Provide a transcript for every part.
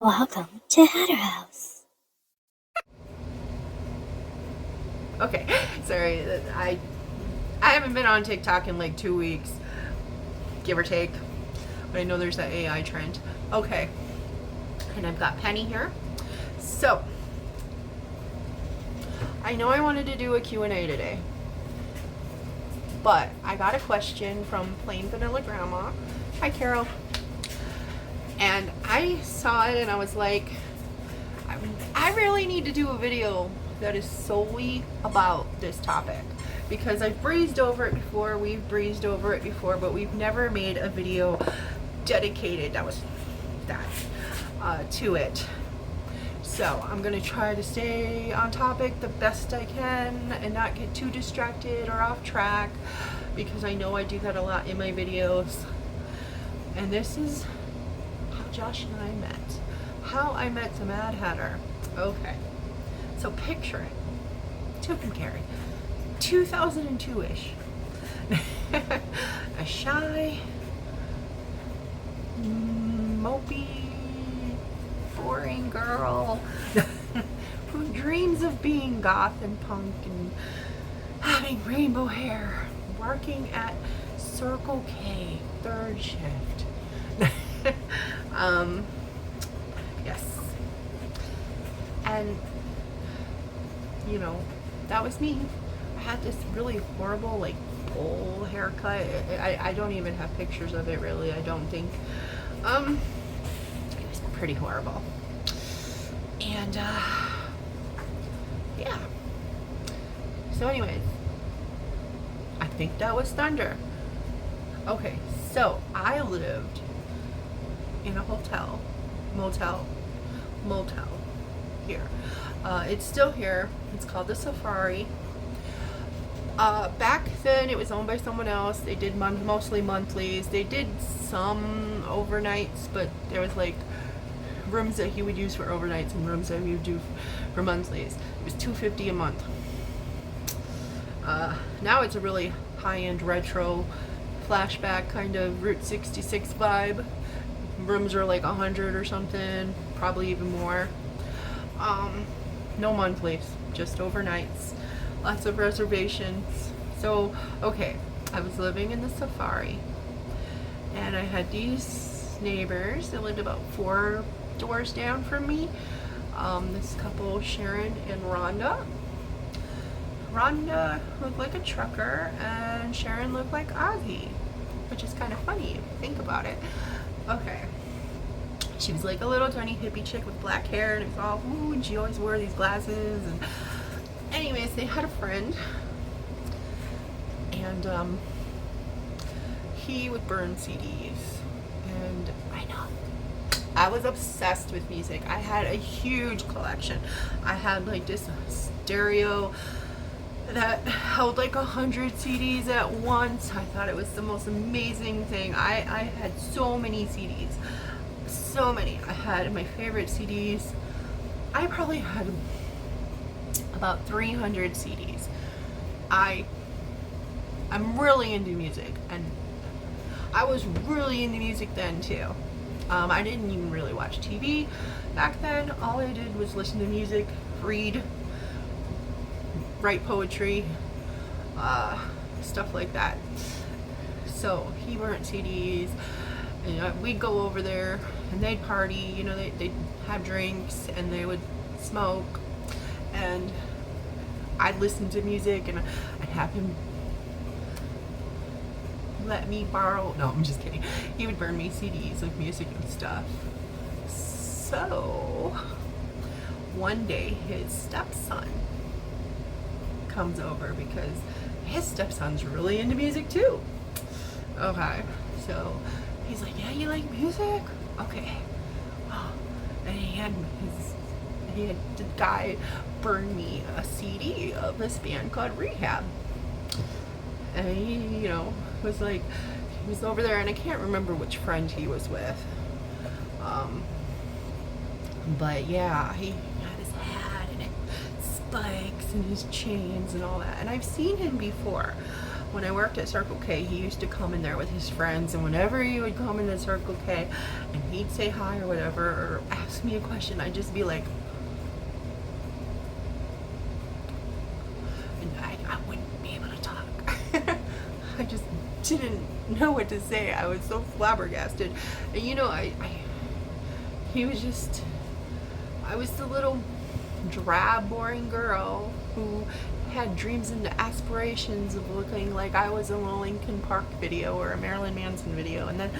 Welcome to Hatter House. Okay, sorry, I haven't been on TikTok in like 2 weeks, give or take. But I know there's that AI trend. Okay, and I've got Penny here. So, I know I wanted to do a Q&A today, but I got a question from Plain Vanilla Grandma. Hi, Carol. And I saw it and I was like, I really need to do a video that is solely about this topic, because I've breezed over it before, we've breezed over it before, but we've never made a video dedicated to it. So I'm gonna try to stay on topic the best I can and not get too distracted or off track, because I know I do that a lot in my videos. And this is how Josh and I met. How I met the Mad Hatter. Okay, so picture it. Tucumcari, 2002-ish. A shy, mopey, boring girl who dreams of being goth and punk and having rainbow hair, working at Circle K, third shift. Yes. And, you know, that was me. I had this really horrible, like, bowl haircut. I don't even have pictures of it, really, I don't think. It was pretty horrible. And, yeah. So anyways, I think that was Thunder. Okay, so I lived in a motel here. It's still here. It's called the Safari. Back then it was owned by someone else. They did mostly monthlies. They did some overnights, but there was like rooms that he would use for overnights and rooms that he would do for monthlies. It was $250 a month. Now it's a really high-end retro flashback kind of Route 66 vibe. Rooms are like 100 or something, probably even more. No monthlies, just overnights. Lots of reservations. So, okay, I was living in the Safari, and I had these neighbors that lived about 4 doors down from me. This couple, Sharon and Rhonda. Rhonda looked like a trucker, and Sharon looked like Ozzy, which is kind of funny if you think about it. Okay. She was like a little tiny hippie chick with black hair, and it was all, ooh, and she always wore these glasses. And anyways, they had a friend, and he would burn CDs, and I know, I was obsessed with music. I had a huge collection. I had like this stereo that held like 100 CDs at once. I thought it was the most amazing thing. I had so many CDs. So many. I had my favorite CDs. I probably had about 300 CDs. I'm really into music, and I was really into music then too. I didn't even really watch TV back then. All I did was listen to music, read, write poetry, stuff like that. So he burnt CDs, and we'd go over there and they'd party, you know, they'd have drinks and they would smoke, and I'd listen to music, and I'd have him let me borrow, no, I'm just kidding. He would burn me CDs of music and stuff. So one day his stepson comes over, because his stepson's really into music too. Okay, so he's like, yeah, you like music? Okay. Oh, and he had the guy burn me a CD of this band called Rehab. And he, you know, was like, he was over there, and I can't remember which friend he was with. But yeah, he had his hat and spikes and his chains and all that. And I've seen him before. When I worked at Circle K, he used to come in there with his friends, and whenever he would come into Circle K and he'd say hi or whatever, or ask me a question, I'd just be like, and I wouldn't be able to talk. I just didn't know what to say. I was so flabbergasted. And you know, he was just, I was the little drab, boring girl who had dreams and aspirations of looking like I was in a Linkin Park video or a Marilyn Manson video. And then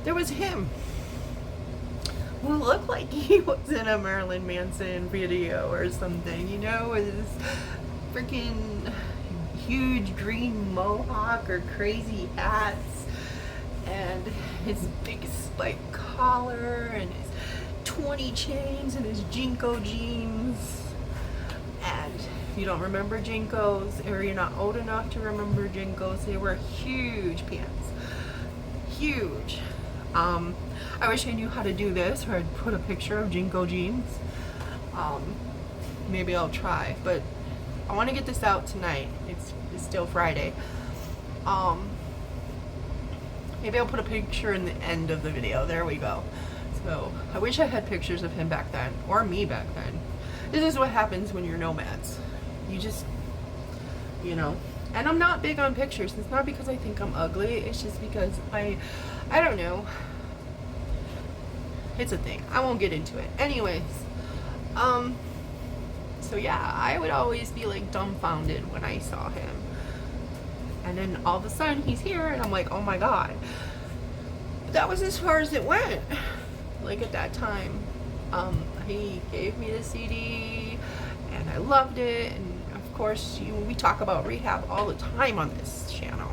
there was him who looked like he was in a Marilyn Manson video or something, you know, with his freaking huge green mohawk or crazy hats and his big spiked collar and his 20 chains and his Jinko jeans. And if you don't remember Jinkos, or you're not old enough to remember Jinkos, they were huge pants. Huge. I wish I knew how to do this, or I'd put a picture of Jinko jeans. Maybe I'll try, but I want to get this out tonight. It's still Friday. Maybe I'll put a picture in the end of the video. There we go. So I wish I had pictures of him back then, or me back then. This is what happens when you're nomads. You just, you know. And I'm not big on pictures. It's not because I think I'm ugly. It's just because I don't know. It's a thing. I won't get into it. Anyways, so yeah, I would always be like dumbfounded when I saw him. And then all of a sudden he's here and I'm like, oh my God. But that was as far as it went. Like at that time, he gave me the CD and I loved it. And of course, we talk about rehab all the time on this channel,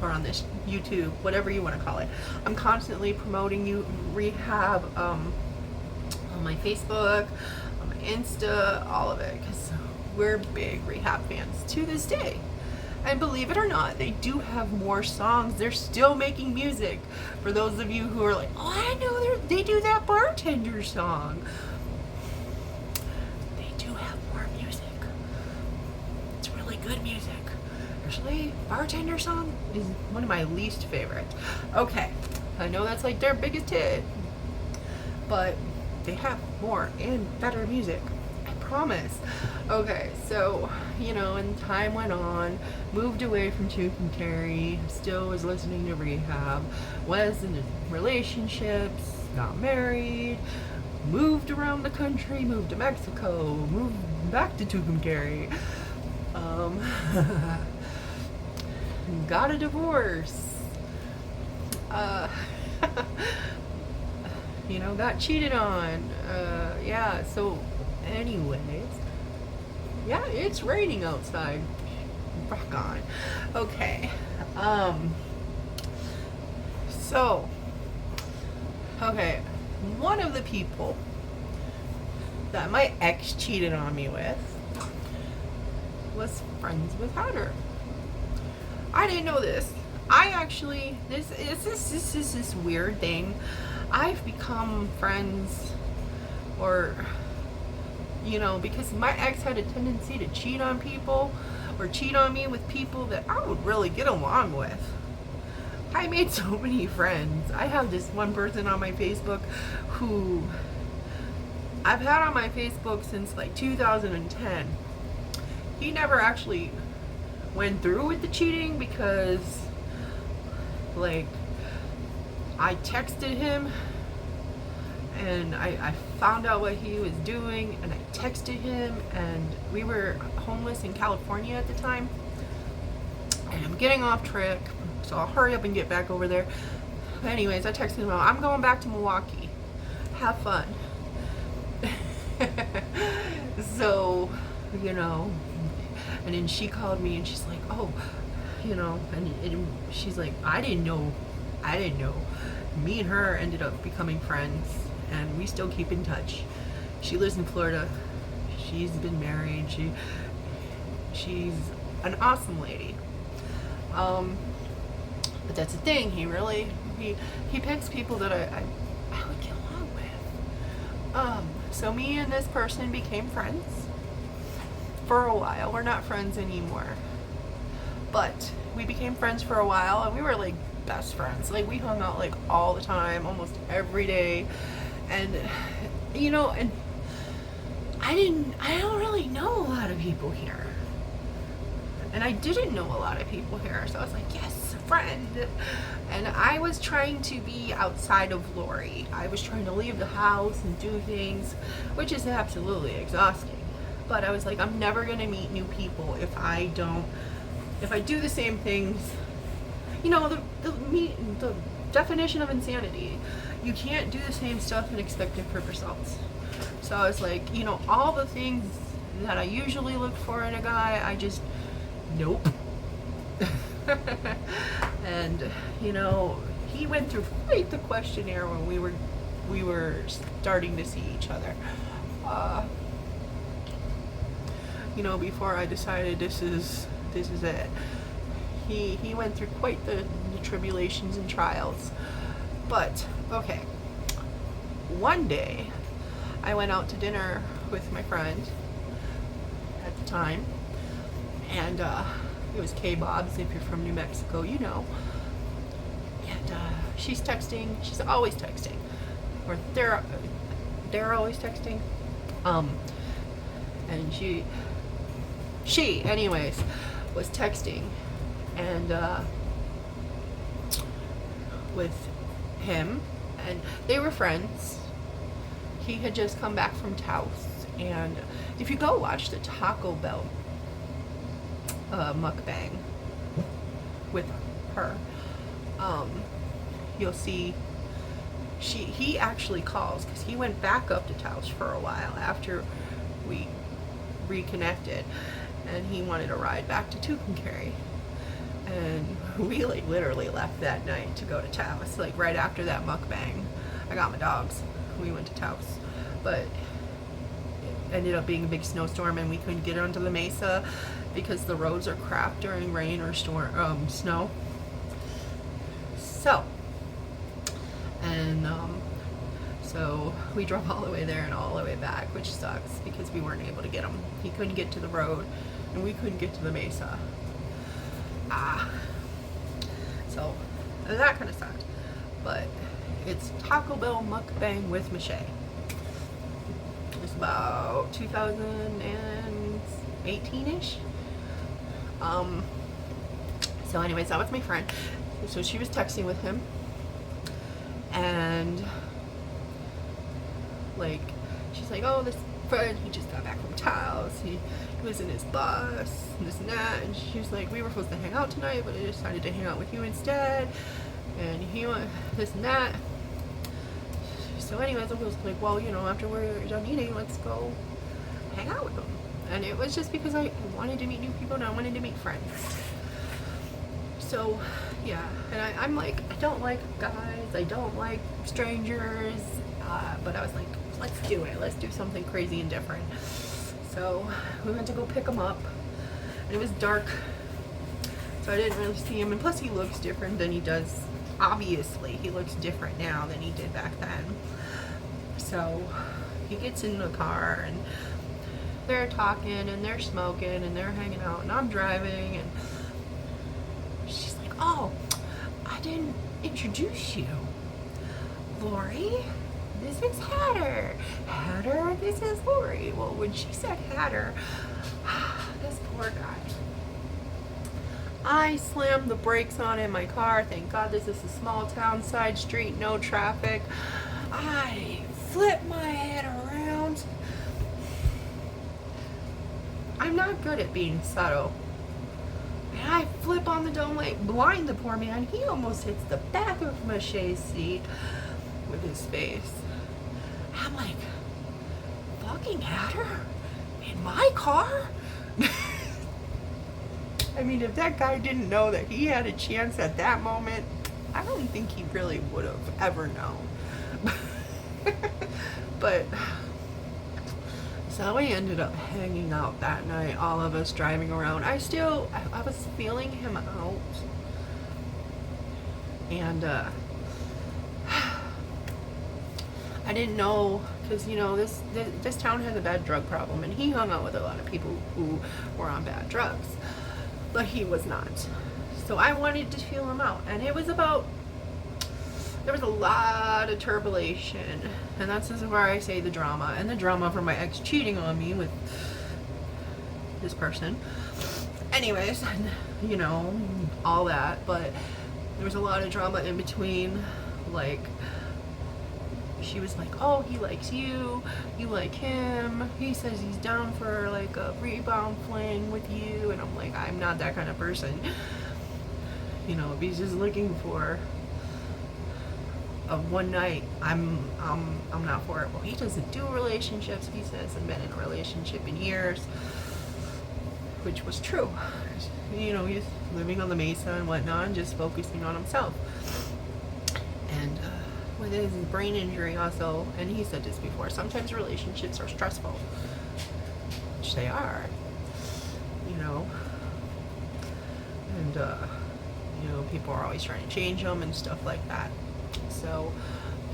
or on this YouTube, whatever you want to call it. I'm constantly promoting rehab on my Facebook, on my Insta, all of it, because we're big rehab fans to this day. And believe it or not, they do have more songs. They're still making music. For those of you who are like, oh, I know they do that bartender song. They do have more music. It's really good music. Actually, bartender song is one of my least favorite. Okay, I know that's like their biggest hit, but they have more and better music. Promise. Okay, so, you know, and time went on, moved away from Tucumcari, still was listening to rehab, was in relationships, got married, moved around the country, moved to Mexico, moved back to Tucumcari, got a divorce, you know, got cheated on, yeah, so anyways, yeah, it's raining outside. Rock on. Okay. So, okay, one of the people that my ex cheated on me with was friends with Hunter. I didn't know this. I actually, this is this weird thing. I've become friends, or, you know, because my ex had a tendency to cheat on people or cheat on me with people that I would really get along with. I made so many friends. I have this one person on my Facebook who I've had on my Facebook since like 2010. He never actually went through with the cheating because, like, I texted him and I found out what he was doing, and I texted him, and we were homeless in California at the time, and I'm getting off track, so I'll hurry up and get back over there. But anyways, I texted him, I'm going back to Milwaukee, have fun. So, you know, and then she called me and she's like, oh, you know, and she's like, I didn't know. Me and her ended up becoming friends, and we still keep in touch. She lives in Florida. She's been married. She's an awesome lady. But that's the thing. He picks people that I would get along with. So me and this person became friends for a while. We're not friends anymore, but we became friends for a while, and we were like best friends. Like, we hung out like all the time, almost every day. And, and I don't really know a lot of people here. And I didn't know a lot of people here. So I was like, yes, friend. And I was trying to be outside of Lori. I was trying to leave the house and do things, which is absolutely exhausting. But I was like, I'm never going to meet new people if I do the same things. The definition of insanity. You can't do the same stuff and expect different results. So I was like, all the things that I usually look for in a guy, I just, nope. And, he went through quite the questionnaire when we were starting to see each other. Before I decided this is it. He went through quite the tribulations and trials. But, okay. One day, I went out to dinner with my friend at the time. And it was P.O Box. If you're from New Mexico, you know. And she's texting. She's always texting. Or they're always texting. And she anyways was texting and with him, and they were friends. He had just come back from Taos, and if you go watch the Taco Bell muckbang with her, you'll see he actually calls, because he went back up to Taos for a while after we reconnected, and he wanted a ride back to Tucumcari. And we literally left that night to go to Taos, right after that mukbang. I got my dogs. We went to Taos, but it ended up being a big snowstorm, and we couldn't get onto the mesa because the roads are crap during rain or snow. So we drove all the way there and all the way back, which sucks because we weren't able to get him. He couldn't get to the road, and we couldn't get to the mesa. So that kind of sucked. But it's Taco Bell mukbang with Michelle. It's about 2018-ish. So anyways, that was my friend. So she was texting with him, and she's like, oh, this friend, he just got back from Taos. He was in his bus, and this and that. And she was like, we were supposed to hang out tonight, but I decided to hang out with you instead. And he went this and that. So anyways, I was like, well, after we're done eating, let's go hang out with them. And it was just because I wanted to meet new people and I wanted to meet friends. So, yeah. And I'm like, I don't like guys. I don't like strangers. But I was like, let's do it. Let's do something crazy and different. So we went to go pick him up. And it was dark, so I didn't really see him. And plus, he looks different than he does. Obviously, he looks different now than he did back then. So he gets in the car, and they're talking, and they're smoking, and they're hanging out, and I'm driving, and she's like, oh, I didn't introduce you. Lori, this is Hatter. Hatter, this is Lori. Well, when she said Hatter, this poor guy. I slammed the brakes on in my car. Thank God this is a small town, side street, no traffic. I flipped my head around. I'm not good at being subtle. And I flip on the dome light, blind the poor man. He almost hits the back of Michelle's seat with his face. I'm like, fucking Hatter? In my car? I mean, if that guy didn't know that he had a chance at that moment, I don't think he really would have ever known. But, so we ended up hanging out that night, all of us driving around. I was feeling him out. And, I didn't know, because, this town has a bad drug problem, and he hung out with a lot of people who were on bad drugs. But he was not. So I wanted to feel him out. And it was about there was a lot of turbulation, and that's just where I say the drama, and the drama from my ex cheating on me with this person. Anyways, you know, all that, but there was a lot of drama in between. Like, she was like, oh, he likes you, you like him, he says he's down for like a rebound fling with you, and I'm like, I'm not that kind of person. You know, if he's just looking for a one night, I'm not for it. Well, he doesn't do relationships, he says, and been in a relationship in years, which was true. You know, he's living on the mesa and whatnot, and just focusing on himself. And with his brain injury also, and he said this before, sometimes relationships are stressful, which they are, you know, and you know, people are always trying to change them and stuff like that. So,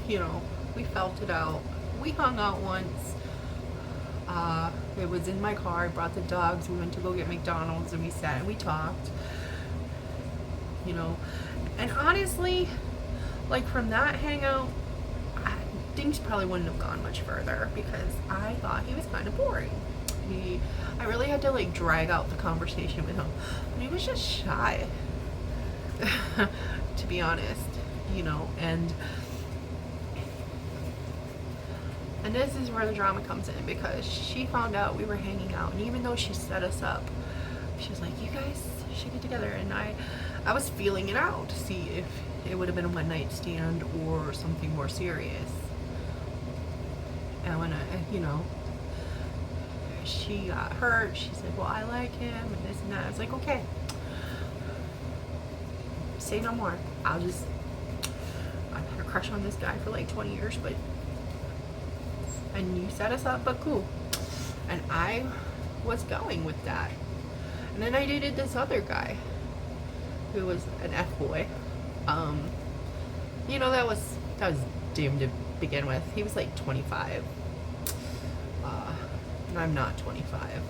you know, we felt it out. We hung out once. It was in my car. I brought the dogs. We went to go get McDonald's, and we sat and we talked, you know, and honestly, like, from that hangout, things probably wouldn't have gone much further, because I thought he was kind of boring. I really had to like drag out the conversation with him, but he was just shy, to be honest, you know. And this is where the drama comes in, because she found out we were hanging out, and even though she set us up, she was like, you guys should get together. And I was feeling it out to see if it would have been a one night stand or something more serious. And when you know, she got hurt, she said, well, I like him and this and that. I was like, okay, say no more. I've had a crush on this guy for like 20 years, but, and you set us up, but cool. And I was going with that. And then I dated this other guy who was an F-boy. You know, that was doomed to begin with. He was like 25. And I'm not 25.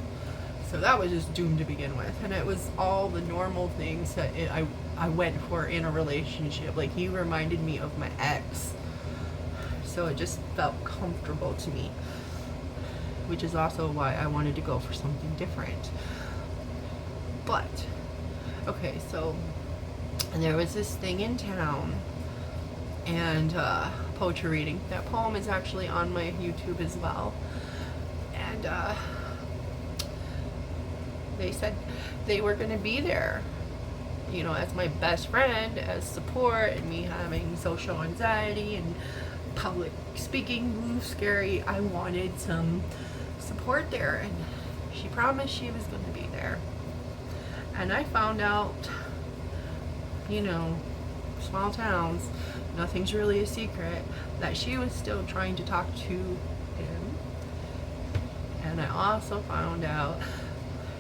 So that was just doomed to begin with. And it was all the normal things that I went for in a relationship. Like, he reminded me of my ex. So it just felt comfortable to me, which is also why I wanted to go for something different. But, okay, so, and there was this thing in town, and poetry reading. That poem is actually on my YouTube as well. And they said they were going to be there, you know, as my best friend, as support, and me having social anxiety and public speaking scary. I wanted some support there, and she promised she was going to be there. And I found out, you know, small towns, nothing's really a secret, that she was still trying to talk to him. And I also found out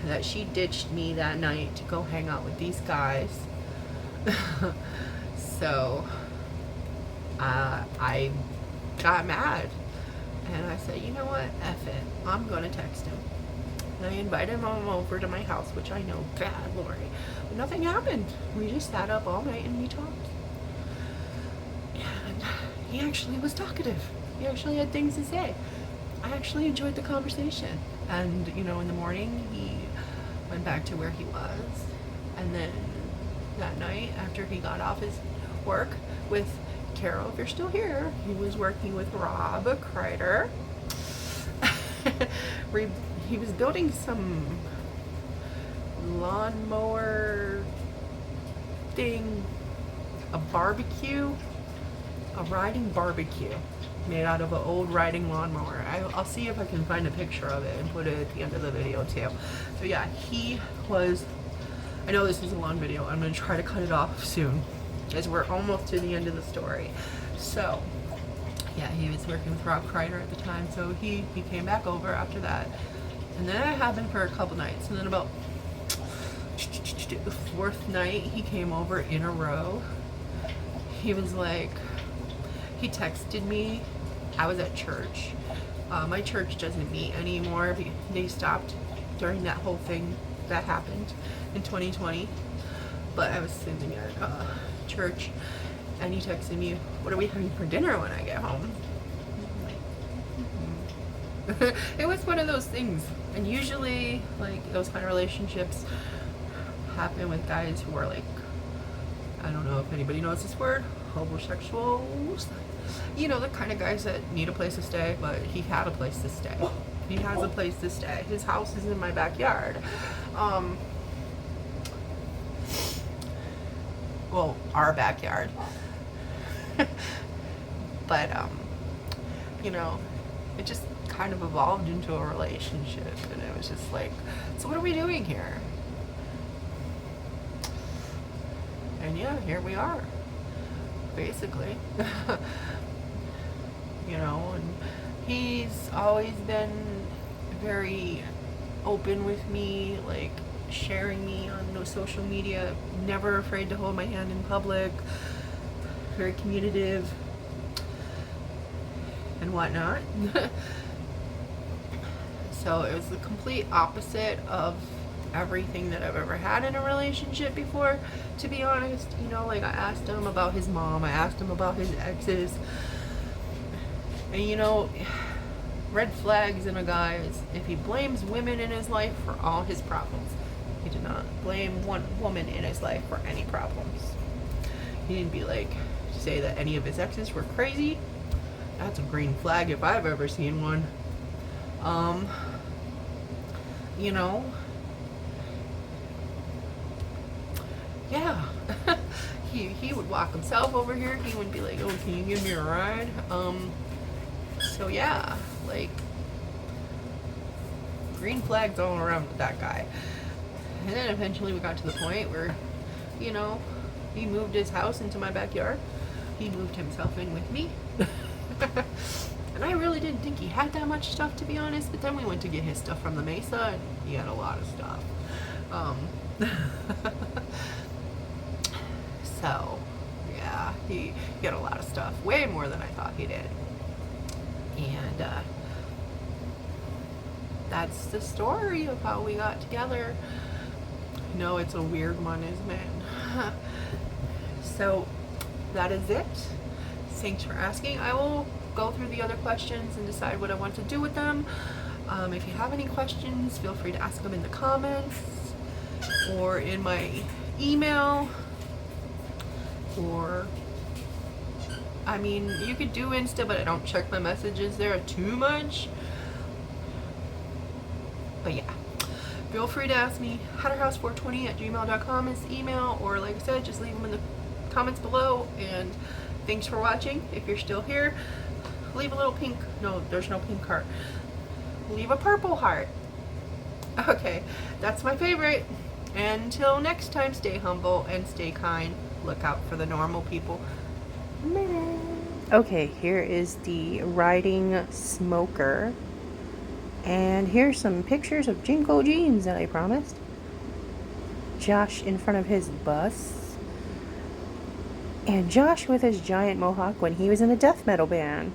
that she ditched me that night to go hang out with these guys. So I got mad, and I said, you know what, F it, I'm gonna text him. And I invited him over to my house, which I know, bad Lori, but nothing happened. We just sat up all night and we talked. And he actually was talkative. He actually had things to say. I actually enjoyed the conversation. And, you know, in the morning, he went back to where he was. And then that night, after he got off his work with Carol, if you're still here, he was working with Rob Kreider. He was building some lawnmower thing, a riding barbecue made out of an old riding lawnmower. I'll see if I can find a picture of it and put it at the end of the video too. So yeah, he was, I know this is a long video, I'm going to try to cut it off soon, as we're almost to the end of the story. So yeah, he was working with Rob Kreider at the time, so he came back over after that. And then it happened for a couple nights, and then about the fourth night he came over in a row. He was like, he texted me. I was at church. My church doesn't meet anymore. They stopped during that whole thing that happened in 2020. But I was sitting at church. And he texted me, what are we having for dinner when I get home? It was one of those things. And usually, like, those kind of relationships happen with guys who are like, I don't know if anybody knows this word, homosexuals. You know, the kind of guys that need a place to stay, but he had a place to stay. He has a place to stay. His house is in my backyard. Well, our backyard. But, you know, it just kind of evolved into a relationship, and it was just like, so what are we doing here? And yeah, here we are, basically. You know, and he's always been very open with me, like sharing me on no social media, never afraid to hold my hand in public, very communicative and whatnot. So it was the complete opposite of everything that I've ever had in a relationship before, to be honest. You know, like, I asked him about his mom, I asked him about his exes, and you know, red flags in a guy is if he blames women in his life for all his problems. He did not blame one woman in his life for any problems. He didn't be like, say that any of his exes were crazy. That's a green flag if I've ever seen one. You know, yeah. He would walk himself over here. He would be like, oh, can you give me a ride? So yeah, like, green flags all around with that guy. And then eventually we got to the point where, you know, he moved his house into my backyard. He moved himself in with me. And I really didn't think he had that much stuff, to be honest, but then we went to get his stuff from the Mesa, and he had a lot of stuff. So, yeah, he had a lot of stuff, way more than I thought he did. And that's the story of how we got together. No, it's a weird one, isn't it? So, that is it. Thanks for asking. I will go through the other questions and decide what I want to do with them. If you have any questions, feel free to ask them in the comments or in my email, or, I mean, you could do Insta, but I don't check my messages there too much. But yeah, feel free to ask me. hatterhouse420@gmail.com is the email, or like I said, just leave them in the comments below. And thanks for watching. If you're still here, leave a little pink, no, there's no pink heart. Leave a purple heart. Okay, that's my favorite. Until next time, stay humble and stay kind. Look out for the normal people. Okay, here is the riding smoker. And here's some pictures of Jinko jeans that I promised. Josh in front of his bus. And Josh with his giant mohawk when he was in a death metal band.